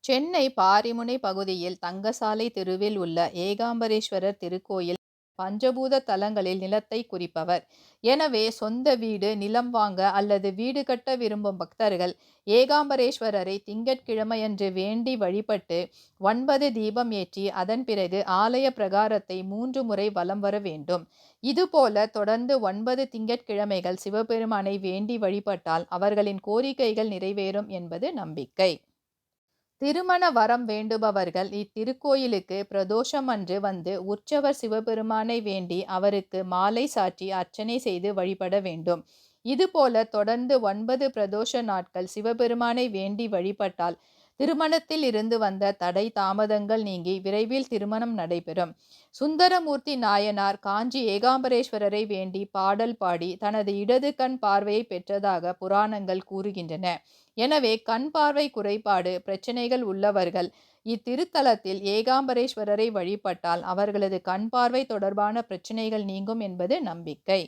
சென்னை பாரிமுனை பகுதியில் தங்கசாலை தெருவில் உள்ள ஏகாம்பரேஸ்வரர் திருக்கோயில் பஞ்சபூத தலங்களில் நிலத்தை குறிப்பவர். எனவே சொந்த வீடு, நிலம் வாங்க அல்லது வீடு கட்ட விரும்பும் பக்தர்கள் ஏகாம்பரேஸ்வரரை திங்கட்கிழமையன்று வேண்டி வழிபட்டு 9 தீபம் ஏற்றி அதன் பிறகு ஆலய பிரகாரத்தை 3 முறை வலம் வர வேண்டும். இதுபோல தொடர்ந்து 9 திங்கட்கிழமைகள் சிவபெருமானை வேண்டி வழிபட்டால் அவர்களின் கோரிக்கைகள் நிறைவேறும் என்பது நம்பிக்கை. திருமண வரம் வேண்டுபவர்கள் இத்திருக்கோயிலுக்கு பிரதோஷம் அன்று வந்து உற்சவர் சிவபெருமானை வேண்டி அவருக்கு மாலை சாற்றி அர்ச்சனை செய்து வழிபட வேண்டும். இதுபோல தொடர்ந்து 9 பிரதோஷ நாட்கள் சிவபெருமானை வேண்டி வழிபட்டால் திருமணத்தில் இருந்து வந்த தடை தாமதங்கள் நீங்கி விரைவில் திருமணம் நடைபெறும். சுந்தரமூர்த்தி நாயனார் காஞ்சி ஏகாம்பரேஸ்வரரை வேண்டி பாடல் பாடி தனது இடது கண் பார்வையை பெற்றதாக புராணங்கள் கூறுகின்றன. எனவே கண் பார்வை குறைபாடு பிரச்சனைகள் உள்ளவர்கள் இத்திருத்தலத்தில் ஏகாம்பரேஸ்வரரை வழிபட்டால் அவர்களது கண் பார்வை தொடர்பான பிரச்சனைகள் நீங்கும் என்பது நம்பிக்கை.